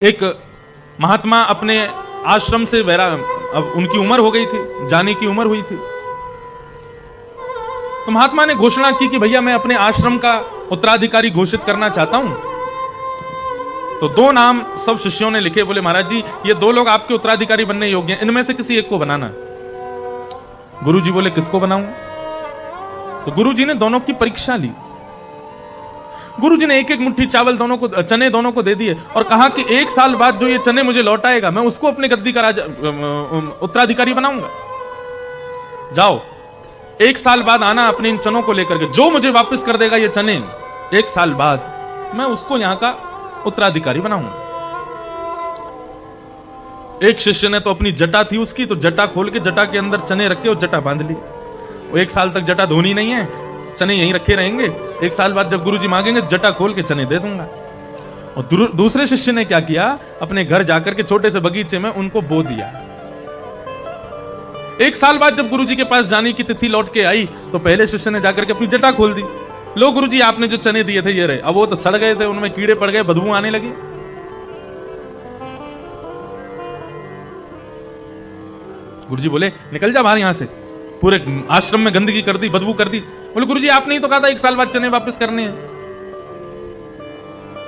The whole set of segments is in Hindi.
एक महात्मा अपने आश्रम से अब उनकी उम्र हो गई थी, जाने की उम्र हुई थी। तो महात्मा ने घोषणा की कि भैया मैं अपने आश्रम का उत्तराधिकारी घोषित करना चाहता हूं। तो दो नाम सब शिष्यों ने लिखे, बोले महाराज जी ये दो लोग आपके उत्तराधिकारी बनने योग्य हैं, इनमें से किसी एक को बनाना। गुरुजी बोले किसको बनाऊं? तो गुरुजी ने दोनों की परीक्षा ली। गुरुजी ने एक एक मुट्ठी चावल चने दोनों को दे दिए और कहा कि 1 साल बाद जो ये चने मुझे लौटाएगा मैं उसको अपने गद्दी का उत्तराधिकारी बनाऊंगा। जाओ 1 साल बाद आना अपने इन चनों को लेकर के, जो मुझे वापस कर देगा ये चने 1 साल बाद मैं उसको यहां का उत्तराधिकारी बनाऊंगा। एक शिष्य ने तो अपनी जटा थी उसकी, तो जटा खोल के जटा के अंदर चने रखे और जटा बांध ली। वो 1 साल तक जटा धोनी नहीं है, चने यहीं रखे रहेंगे। 1 साल बाद जब गुरुजी मांगेंगे जटा खोल के चने दे दूंगा। और दूसरे शिष्य ने क्या किया, अपने घर जाकर के छोटे से बगीचे में उनको बो दिया। 1 साल बाद जब गुरुजी के पास जाने की तिथि लौट के आई तो पहले शिष्य ने जाकर के अपनी जटा खोल दी। लो गुरुजी आपने जो चने दिए थे ये रहे। अब वो तो सड़ गए थे, उनमें कीड़े पड़ गए, बदबू आने लगी। गुरुजी बोले निकल जा बाहर यहां से, पूरे आश्रम में गंदगी कर दी, बदबू कर दी। बोले गुरुजी आपने ही तो कहा था 1 साल बाद चने वापस करने हैं।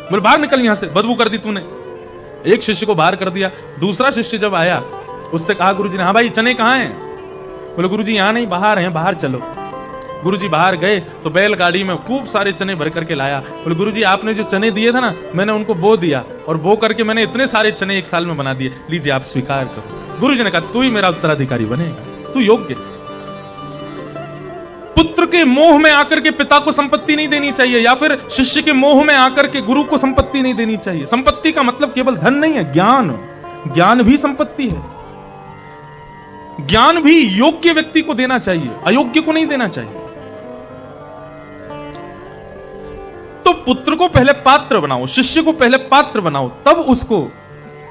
बोले बाहर निकल यहां से, बदबू कर दी तूने। एक शिष्य को बाहर कर दिया। दूसरा शिष्य जब आया उससे कहा गुरुजी ने, हाँ भाई चने कहां हैं? बोले गुरुजी यहां नहीं, बाहर हैं, बाहर चलो। गुरुजी बाहर गए तो बैलगाड़ी में खूब सारे चने भर करके लाया। बोले गुरुजी आपने जो चने दिए थे ना, मैंने उनको बो दिया और बो करके मैंने इतने सारे चने 1 साल में बना दिए, लीजिए आप स्वीकार करो। गुरुजी ने कहा तू ही मेरा उत्तराधिकारी बनेगा, तू योग्य। पुत्र के मोह में आकर के पिता को संपत्ति नहीं देनी चाहिए, या फिर शिष्य के मोह में आकर के गुरु को संपत्ति नहीं देनी चाहिए। संपत्ति का मतलब केवल धन नहीं है, ज्ञान भी संपत्ति है। ज्ञान भी योग्य व्यक्ति को देना चाहिए, अयोग्य को नहीं देना चाहिए। तो पुत्र को पहले पात्र बनाओ, शिष्य को पहले पात्र बनाओ, तब उसको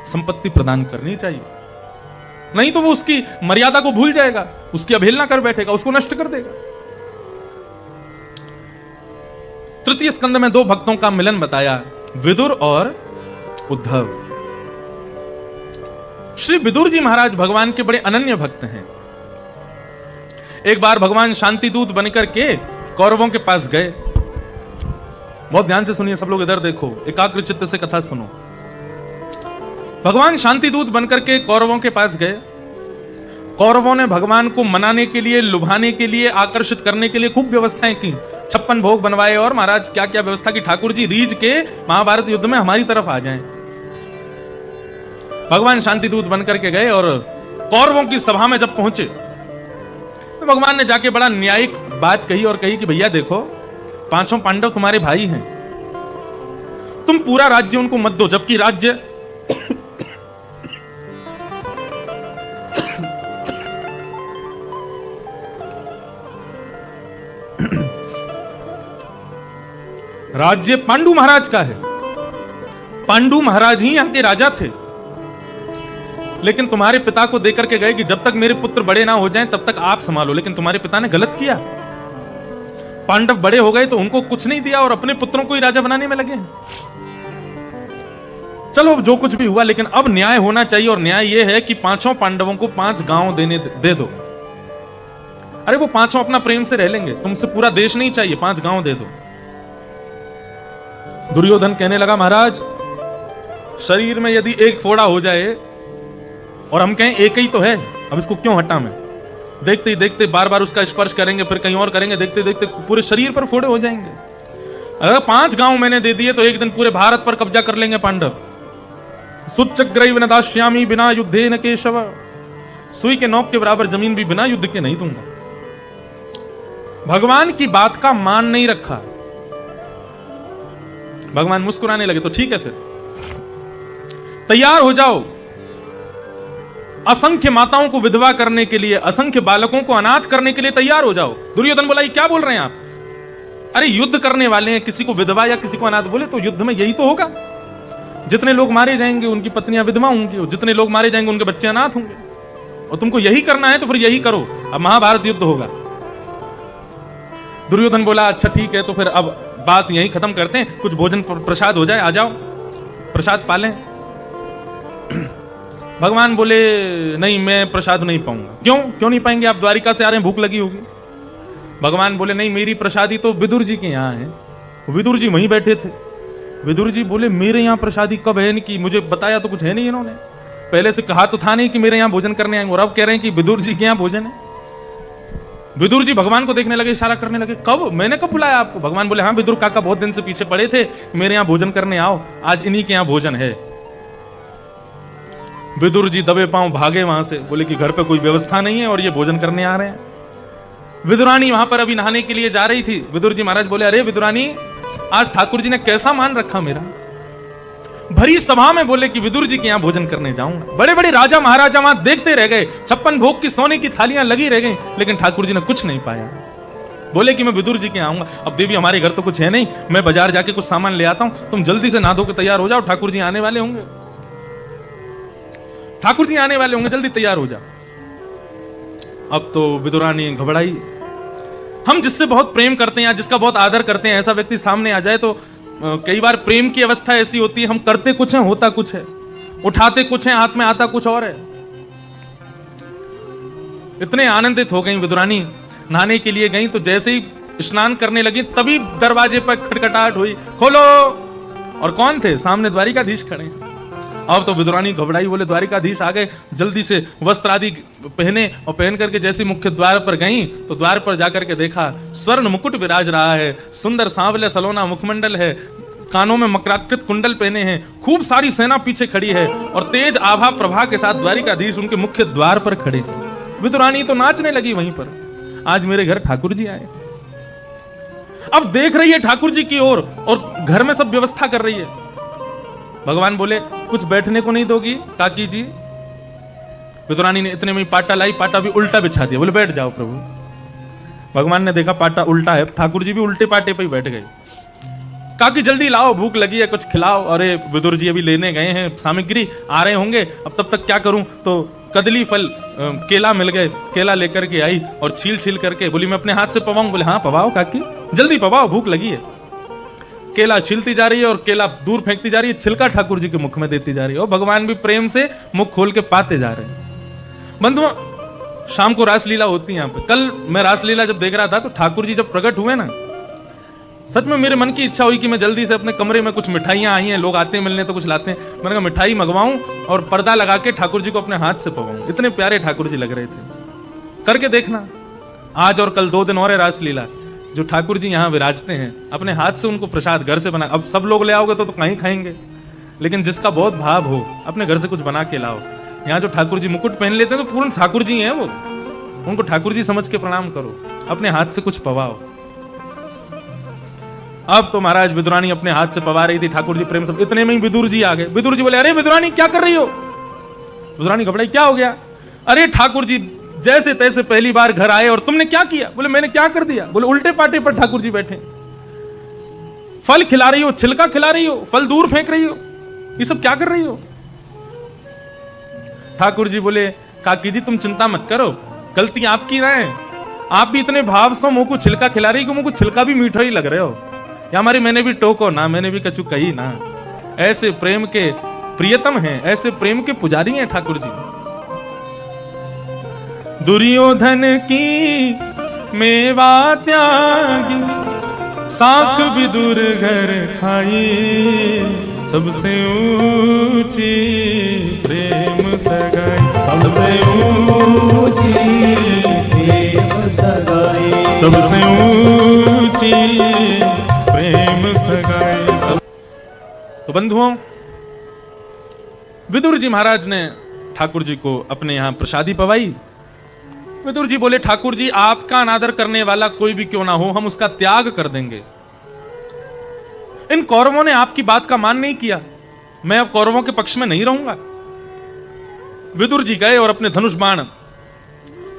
संपत्ति प्रदान करनी चाहिए। नहीं तो वो उसकी मर्यादा को भूल जाएगा, उसकी अवहेलना कर बैठेगा, उसको नष्ट कर देगा। तृतीय स्कंद में 2 भक्तों का मिलन बताया, विदुर और उद्धव। श्री विदुर जी महाराज भगवान के बड़े अनन्य भक्त हैं। एक बार भगवान शांति दूत बनकर के कौरवों के पास गए। बहुत ध्यान से सुनिए सब लोग, इधर देखो, एकाग्र चित्त से कथा सुनो। भगवान शांति दूत बनकर के कौरवों के पास गए। कौरवों ने भगवान को मनाने के लिए, लुभाने के लिए, आकर्षित करने के लिए खूब व्यवस्थाएं की। 56 भोग बनवाए और महाराज क्या क्या व्यवस्था की, ठाकुर जी रीझ के महाभारत युद्ध में हमारी तरफ आ जाएं। भगवान शांति दूत बनकर के गए और कौरवों की सभा में जब पहुंचे तो भगवान ने जाके बड़ा न्यायिक बात कही और कही कि भैया देखो, 5 पांडव तुम्हारे भाई हैं, तुम पूरा राज्य उनको मत दो, जबकि राज्य राज्य पांडु महाराज का है। पांडु महाराज ही यहां के राजा थे। लेकिन तुम्हारे पिता को देकर के गए कि जब तक मेरे पुत्र बड़े ना हो जाएं तब तक आप संभालो, लेकिन तुम्हारे पिता ने गलत किया। पांडव बड़े हो गए तो उनको कुछ नहीं दिया और अपने पुत्रों को ही राजा बनाने में लगे। चलो जो कुछ भी हुआ, लेकिन अब न्याय होना चाहिए और न्याय यह है कि 5 पांडवों को 5 गांव दे दो। अरे वो 5 अपना प्रेम से रह लेंगे, तुमसे पूरा देश नहीं चाहिए, 5 गांव दे दो। दुर्योधन कहने लगा महाराज शरीर में यदि एक फोड़ा हो जाए और हम कहें एक ही तो है, अब इसको क्यों हटा मैं? देखते ही देखते बार बार उसका स्पर्श करेंगे, फिर कहीं और करेंगे, देखते देखते पूरे शरीर पर फोड़े हो जाएंगे। अगर 5 गांव मैंने दे दिए तो एक दिन पूरे भारत पर कब्जा कर लेंगे पांडव। सुच्चग्रैव न दास्यामि बिना युद्धेन केशव, सुई के नोक के बराबर जमीन भी बिना युद्ध के नहीं दूंगा। भगवान की बात का मान नहीं रखा। भगवान मुस्कुराने लगे, तो ठीक है फिर तैयार हो जाओ, असंख्य माताओं को विधवा करने के लिए, असंख्य बालकों को अनाथ करने के लिए तैयार हो जाओ। दुर्योधन बोला ये क्या बोल रहे हैं आप? अरे युद्ध करने वाले हैं, किसी को विधवा या किसी को अनाथ बोले तो युद्ध में यही तो होगा। जितने लोग मारे जाएंगे उनकी पत्नियां विधवा होंगी, और जितने लोग मारे जाएंगे उनके बच्चे अनाथ होंगे, और तुमको यही करना है तो फिर यही करो। अब महाभारत युद्ध होगा। दुर्योधन बोला अच्छा ठीक है, तो फिर अब बात यहीं खत्म करते हैं, कुछ भोजन प्रसाद हो जाए, आ जाओ प्रसाद पालें। भगवान बोले नहीं, मैं प्रसाद नहीं पाऊंगा। क्यों नहीं पाएंगे? आप द्वारिका से आ रहे हैं, भूख लगी होगी। भगवान बोले नहीं, मेरी प्रसादी तो विदुर जी के यहाँ है। विदुर जी वहीं बैठे थे। विदुर जी बोले मेरे यहाँ प्रसादी कब है इनकी? मुझे बताया तो कुछ है नहीं इन्होंने। पहले से कहा तो था नहीं कि मेरे यहाँ भोजन करने आएंगे, और अब कह रहे हैं कि विदुर जी के यहाँ भोजन है। विदुर जी भगवान को देखने लगे, इशारा करने लगे, कब? मैंने कब बुलाया आपको? भगवान बोले हाँ, विदुर काका बहुत दिन से पीछे पड़े थे, मेरे यहाँ भोजन करने आओ, आज इन्हीं के यहाँ भोजन है। विदुर जी दबे पांव भागे वहां से, बोले कि घर पे कोई व्यवस्था नहीं है और ये भोजन करने आ रहे हैं। विदुरानी वहां पर अभी नहाने के लिए जा रही थी। विदुर जी महाराज बोले, अरे विदुरानी, आज ठाकुर जी ने कैसा मान रखा मेरा। भरी सभा में बोले कि विदुर जी के यहाँ भोजन करने जाऊंगा। बड़े बड़े राजा महाराजा वहां देखते रह गए, 56 भोग की सोने की थालियां लगी रह गई, लेकिन ठाकुर जी ने कुछ नहीं पाया। बोले कि मैं विदुर जी के यहाँ आऊंगा। अब देवी हमारे घर तो कुछ है नहीं, मैं बाजार जाके कुछ सामान ले आता हूं, तुम जल्दी से नहा धो के तैयार हो जाओ, ठाकुर जी आने वाले होंगे, ठाकुर जी आने वाले होंगे, जल्दी तैयार हो जाओ। अब तो विदुरानी घबराई। हम जिससे बहुत प्रेम करते हैं या जिसका बहुत आदर करते हैं, ऐसा व्यक्ति सामने आ जाए तो कई बार प्रेम की अवस्था ऐसी होती है, हम करते कुछ है, होता कुछ है, उठाते कुछ है, हाथ में आता कुछ और है। इतने आनंदित हो गई विदुरानी, नहाने के लिए गई तो जैसे ही स्नान करने लगी तभी दरवाजे पर खटखटाहट हुई, खोलो। और कौन थे? सामने द्वारिकाधीश खड़े। अब तो विदुरानी घबराई, बोले द्वारिकाधीश आ गए। जल्दी से वस्त्र आदि पहने और पहन करके जैसे मुख्य द्वार पर गई तो द्वार पर जाकर के देखा स्वर्ण मुकुट विराज रहा है, सुंदर सांवले सलोना मुखमंडल है, कानों में मकराकृत कुंडल पहने हैं, खूब सारी सेना पीछे खड़ी है और तेज आभा प्रभा के साथ द्वारिकाधीश उनके मुख्य द्वार पर खड़े। विदुरानी तो नाचने लगी वहीं पर, आज मेरे घर ठाकुर जी आए। अब देख रही है ठाकुर जी की ओर और घर में सब व्यवस्था कर रही है। भगवान बोले कुछ बैठने को नहीं दोगी काकी जी? विदुरानी ने इतने में पाटा लाई, पाटा भी उल्टा बिछा दिया, बोले बैठ जाओ प्रभु। भगवान ने देखा पाटा उल्टा है, ठाकुर जी भी उल्टे पाटे पे ही बैठ गए। काकी जल्दी लाओ, भूख लगी है, कुछ खिलाओ। अरे विदुर जी अभी लेने गए हैं सामग्री, आ रहे होंगे, अब तब तक क्या करूं? तो कदली फल केला मिल गए, केला लेकर के आई और छील छील करके बोली मैं अपने हाथ से पवाऊं। बोले हाँ पवाओ काकी, जल्दी पवाओ, भूख लगी है। केला छीलती जा रही है और केला दूर फेंकती जा रही है, छिलका ठाकुर जी के मुख में देती जा रही है और भगवान भी प्रेम से मुख खोल के पाते जा रहे हैं। बंधुओं, शाम को रासलीला होती है यहाँ पे। कल मैं रासलीला जब देख रहा था तो ठाकुर जी जब प्रकट हुए ना, सच में मेरे मन की इच्छा हुई कि मैं जल्दी से अपने कमरे में, कुछ मिठाइयां आई हैं, लोग आते हैं मिलने तो कुछ लाते हैं, मैंने कहा मिठाई मंगवाऊं और पर्दा लगा के ठाकुर जी को अपने हाथ से पवाऊं। इतने प्यारे ठाकुर जी लग रहे थे। करके देखना, आज और कल 2 दिन और है रासलीला। जो ठाकुर जी यहाँ विराजते हैं, अपने हाथ से उनको प्रसाद घर से बना, अब सब लोग ले आओगे तो कहीं खाएंगे, लेकिन जिसका बहुत भाव हो अपने घर से कुछ बना के लाओ। यहाँ जो ठाकुर जी मुकुट पहन लेते हैं तो पूर्ण ठाकुर जी हैं वो, उनको ठाकुर जी समझ के प्रणाम करो, अपने हाथ से कुछ पवाओ। अब तो महाराज विदुरानी अपने हाथ से पवा रही थी, ठाकुर जी प्रेम सब। इतने में ही विदुर जी आ गए। विदुर जी बोले अरे विदुरानी क्या कर रही हो? विदुरानी घबराई, क्या हो गया? अरे ठाकुर जी जैसे तैसे पहली बार घर आए और तुमने क्या किया? बोले मैंने क्या कर दिया? बोले उल्टे पाटे पर ठाकुर जी बैठे, फल खिला रही हो, छिलका खिला रही हो, फल दूर फेंक रही हो, ये सब क्या कर रही हो? ठाकुर जी बोले काकी जी तुम चिंता मत करो, गलती आपकी ना है, आप भी इतने भाव से मुंह को छिलका खिला रही हो, मुंह को छिलका भी मीठा ही लग रहे हो। या हमारी मैंने भी टोको ना, मैंने भी कछु कही ना। ऐसे प्रेम के प्रियतम हैं, ऐसे प्रेम के पुजारी हैं ठाकुर जी। दुर्योधन की मेवा त्यागी, साख विदुर घर खाई, सबसे ऊंची प्रेम सगाई, सबसे ऊंची प्रेम सगाई, सबसे ऊंची प्रेम सगाई। तो बंधुओं, विदुर जी महाराज ने ठाकुर जी को अपने यहां प्रसादी पवाई। विदुर जी बोले ठाकुर जी आपका अनादर करने वाला कोई भी क्यों ना हो, हम उसका त्याग कर देंगे। इन कौरवों ने आपकी बात का मान नहीं किया, मैं अब कौरवों के पक्ष में नहीं रहूंगा। विदुर जी गए और अपने धनुष बाण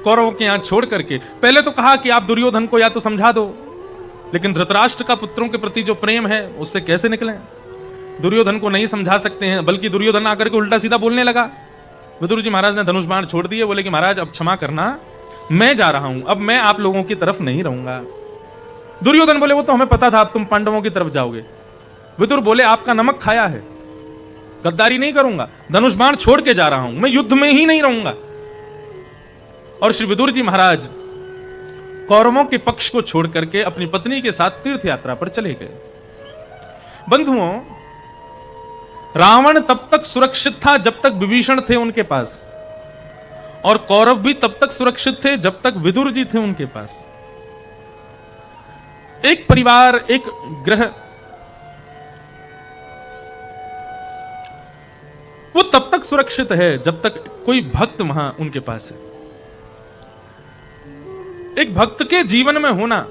कौरवों के यहां छोड़ करके, पहले तो कहा कि आप दुर्योधन को या तो समझा दो, लेकिन धृतराष्ट्र का पुत्रों के प्रति जो प्रेम है उससे कैसे निकले? दुर्योधन को नहीं समझा सकते हैं, बल्कि दुर्योधन आकर के उल्टा सीधा बोलने लगा। विदुर जी महाराज ने धनुष बाण छोड़ दिए, बोले कि महाराज अब क्षमा करना, मैं जा रहा हूं, अब मैं आप लोगों की तरफ नहीं रहूंगा। दुर्योधन बोले वो तो हमें पता था अब तुम पांडवों की तरफ जाओगे। विदुर बोले आपका नमक खाया है, गद्दारी नहीं करूंगा, धनुष बाण छोड़ के जा रहा हूं, मैं युद्ध में ही नहीं रहूंगा। और श्री विदुर जी महाराज कौरवों के पक्ष को छोड़ करके अपनी पत्नी के साथ तीर्थ यात्रा पर चले गए। बंधुओं, रावण तब तक सुरक्षित था जब तक विभीषण थे उनके पास, और कौरव भी तब तक सुरक्षित थे जब तक विदुर जी थे उनके पास। एक परिवार, एक ग्रह, वो तब तक सुरक्षित है जब तक कोई भक्त वहां उनके पास है। एक भक्त के जीवन में होना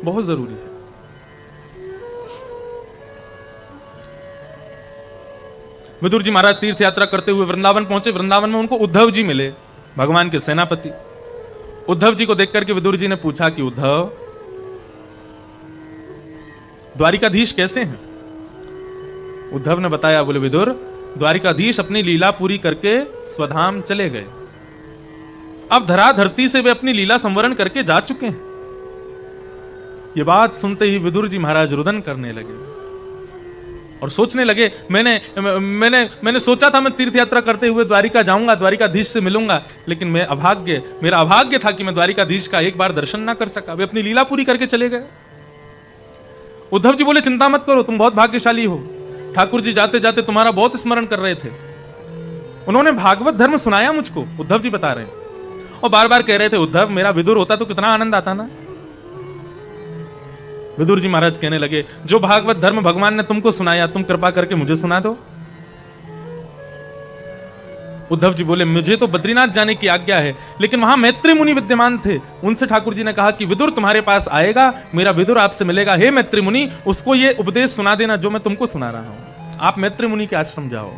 बहुत जरूरी है। विदुर जी महाराज तीर्थ यात्रा करते हुए वृंदावन पहुंचे। वृंदावन में उनको उद्धव जी मिले, भगवान के सेनापति। उद्धव जी को देख करके विदुर जी ने पूछा कि उद्धव, द्वारिकाधीश कैसे हैं? उद्धव ने बताया, बोले विदुर, द्वारिकाधीश अपनी लीला पूरी करके स्वधाम चले गए। अब धरा धरती से वे अपनी लीला संवरण करके जा चुके हैं। ये बात सुनते ही विदुर जी महाराज रुदन करने लगे और सोचने लगे, मैंने सोचा था मैं तीर्थ यात्रा करते हुए द्वारिका जाऊंगा, द्वारिकाधीश से मिलूंगा, लेकिन मेरा अभाग्य था कि मैं द्वारिकाधीश का एक बार दर्शन ना कर सका। वे अपनी लीला पूरी करके चले गए। उद्धव जी बोले, चिंता मत करो, तुम बहुत भाग्यशाली हो। ठाकुर जी जाते जाते तुम्हारा बहुत स्मरण कर रहे थे। उन्होंने भागवत धर्म सुनाया मुझको, उद्धव जी बता रहे हैं, और बार बार कह रहे थे, उद्धव मेरा विदुर होता तो कितना आनंद आता ना। विदुर जी महाराज कहने लगे, जो भागवत धर्म भगवान ने तुमको सुनाया, तुम कृपा करके मुझे सुना दो। उद्धव जी बोले, मुझे तो बद्रीनाथ जाने की आज्ञा है, लेकिन वहां मैत्री मुनि विद्यमान थे। उनसे ठाकुर जी ने कहा कि विदुर तुम्हारे पास आएगा, मेरा विदुर आपसे मिलेगा। हे मैत्री मुनि, उसको ये उपदेश सुना देना जो मैं तुमको सुना रहा हूं। आप मैत्री मुनि के आश्रम जाओ।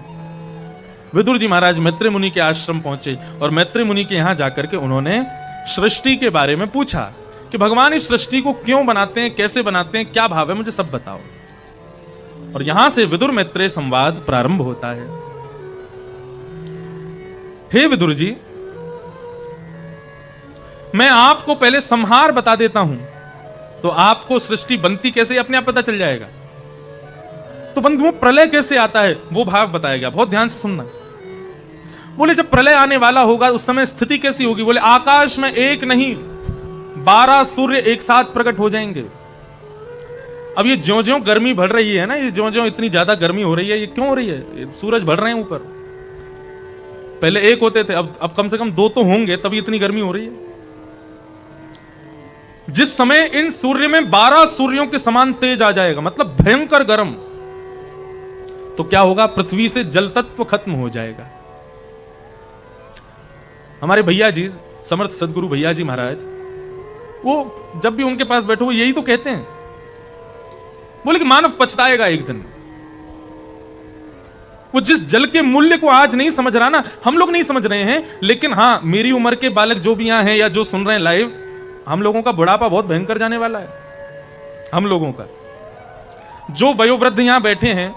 विदुर जी महाराज मैत्री मुनि के आश्रम पहुंचे और मैत्री मुनि के यहां जाकर के उन्होंने सृष्टि के बारे में पूछा कि भगवान इस सृष्टि को क्यों बनाते हैं, कैसे बनाते हैं, क्या भाव है, मुझे सब बताओ। और यहां से विदुर मैत्रेय संवाद प्रारंभ होता है। हे विदुर जी, मैं आपको पहले संहार बता देता हूं, तो आपको सृष्टि बनती कैसे अपने आप पता चल जाएगा। तो बंधुओं, प्रलय कैसे आता है वो भाव बताया गया, बहुत ध्यान से सुनना। बोले, जब प्रलय आने वाला होगा उस समय स्थिति कैसी होगी? बोले, आकाश में एक नहीं 12 सूर्य एक साथ प्रकट हो जाएंगे। अब ये ज्यों ज्यों गर्मी बढ़ रही है ना, ये ज्यों ज्यों इतनी ज्यादा गर्मी हो रही है, ये क्यों हो रही है? सूरज बढ़ रहे हैं ऊपर। पहले एक होते थे, अब कम से कम 2 तो होंगे, तभी इतनी गर्मी हो रही है। जिस समय इन सूर्य में 12 सूर्यों के समान तेज आ जाएगा, मतलब भयंकर गर्म, तो क्या होगा? पृथ्वी से जल तत्व खत्म हो जाएगा। हमारे भैया जी, समर्थ सदगुरु भैया जी महाराज, वो जब भी उनके पास बैठो वो यही तो कहते हैं, बोले कि मानव पछताएगा एक दिन। वो जिस जल के मूल्य को आज नहीं समझ रहा ना, हम लोग नहीं समझ रहे हैं, लेकिन हां, मेरी उम्र के बालक जो भी यहां हैं या जो सुन रहे हैं लाइव, हम लोगों का बुढ़ापा बहुत भयंकर जाने वाला है। हम लोगों का, जो वयोवृद्ध यहां बैठे हैं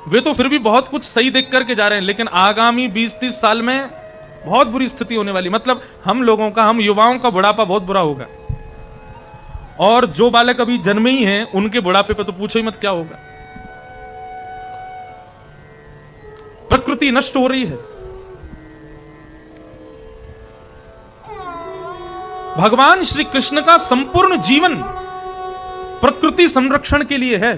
वे तो फिर भी बहुत कुछ सही देख करके जा रहे हैं, लेकिन आगामी 20-30 साल में बहुत बुरी स्थिति होने वाली। मतलब हम लोगों का, हम युवाओं का बुढ़ापा बहुत बुरा होगा। और जो बालक अभी जन्मे ही हैं उनके बुढ़ापे पे तो पूछो ही मत क्या होगा। प्रकृति नष्ट हो रही है। भगवान श्री कृष्ण का संपूर्ण जीवन प्रकृति संरक्षण के लिए है।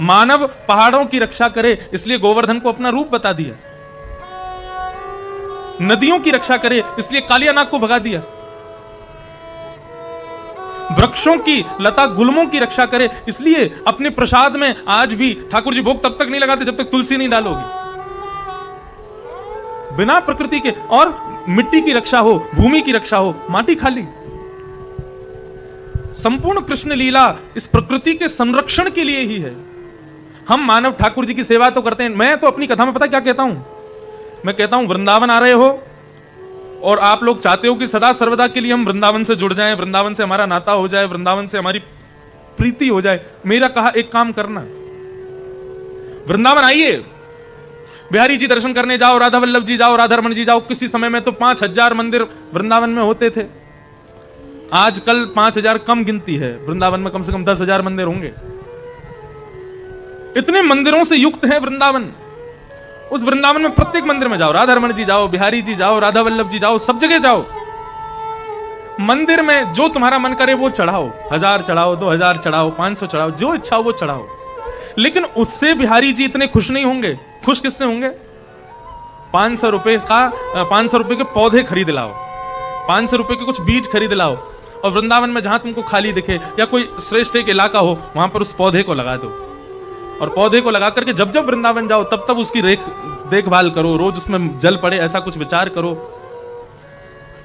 मानव पहाड़ों की रक्षा करे, इसलिए गोवर्धन को अपना रूप बता दिया। नदियों की रक्षा करे, इसलिए कालिया नाग को भगा दिया। वृक्षों की, लता गुल्मों की रक्षा करे, इसलिए अपने प्रसाद में आज भी ठाकुर जी भोग तब तक नहीं लगाते जब तक तुलसी नहीं डालोगे। बिना प्रकृति के, और मिट्टी की रक्षा हो, भूमि की रक्षा हो, माटी खाली। संपूर्ण कृष्ण लीला इस प्रकृति के संरक्षण के लिए ही है। हम मानव ठाकुर जी की सेवा तो करते हैं। मैं तो अपनी कथा में पता क्या कहता हूं? मैं कहता हूं, वृंदावन आ रहे हो और आप लोग चाहते हो कि सदा सर्वदा के लिए हम वृंदावन से जुड़ जाएं, वृंदावन से हमारा नाता हो जाए, वृंदावन से हमारी प्रीति हो जाए। मेरा कहा एक काम करना, वृंदावन आइए, बिहारी जी दर्शन करने जाओ, राधा वल्लभ जी जाओ, राधारमण जी जाओ। किसी समय में तो 5000 मंदिर वृंदावन में होते थे। आजकल 5000 कम गिनती है, वृंदावन में कम से कम 10,000 मंदिर होंगे। इतने मंदिरों से युक्त है वृंदावन। उस वृंदावन में प्रत्येक मंदिर में जाओ, राधा रमण जी जाओ, बिहारी जी जाओ, राधा वल्लभ जी जाओ, सब जगह जाओ। मंदिर में जो तुम्हारा मन करे वो चढ़ाओ, 1000 चढ़ाओ, 2000 चढ़ाओ, 500 चढ़ाओ, जो इच्छा हो वो चढ़ाओ। लेकिन उससे बिहारी जी इतने खुश नहीं होंगे। खुश किससे होंगे? 500 रुपए के पौधे खरीद लाओ, 500 रुपए के कुछ बीज खरीद लाओ, और वृंदावन में जहां तुमको खाली दिखे या कोई श्रेष्ठ एक इलाका हो वहां पर उस पौधे को लगा दो, और पौधे को लगा करके जब जब वृंदावन जाओ तब तब उसकी देखभाल करो, रोज उसमें जल पड़े, ऐसा कुछ विचार करो।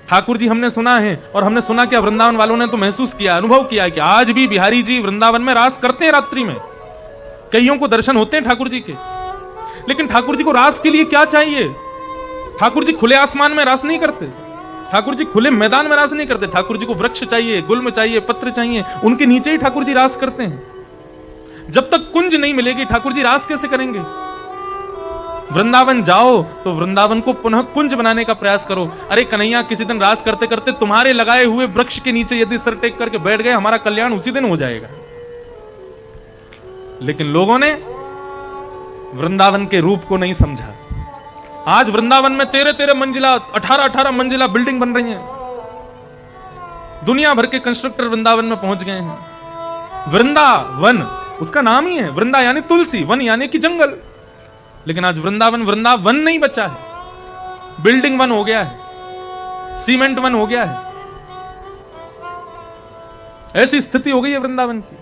ठाकुर जी हमने सुना है, और हमने सुना कि वृंदावन वालों ने तो महसूस किया, अनुभव किया कि आज भी बिहारी जी वृंदावन में रास करते हैं रात्रि में। कईयों को दर्शन होते हैं ठाकुर जी के। लेकिन ठाकुर जी को रास के लिए क्या चाहिए? ठाकुर जी खुले आसमान में रास नहीं करते, ठाकुर जी खुले मैदान में रास नहीं करते। ठाकुर जी को वृक्ष चाहिए, गुल्म चाहिए, पत्र चाहिए, उनके नीचे ही ठाकुर जी रास करते हैं। जब तक कुंज नहीं मिलेगी ठाकुर जी रास कैसे करेंगे? वृंदावन जाओ तो वृंदावन को पुनः कुंज बनाने का प्रयास करो। अरे कन्हैया, किसी दिन रास करते करते तुम्हारे लगाए हुए वृक्ष के नीचे यदि सर टेक करके बैठ गए, हमारा कल्याण उसी दिन हो जाएगा। लेकिन लोगों ने वृंदावन के रूप को नहीं समझा। आज वृंदावन में 13-13 मंजिला, 18-18 मंजिला बिल्डिंग बन रही हैं। दुनिया भर के कंस्ट्रक्टर वृंदावन में पहुंच गए हैं। वृंदावन उसका नाम ही है, वृंदा यानी तुलसी, वन यानी कि जंगल। लेकिन आज वृंदावन नहीं बचा है, बिल्डिंग वन हो गया है, सीमेंट वन हो गया है। ऐसी स्थिति हो गई है वृंदावन की।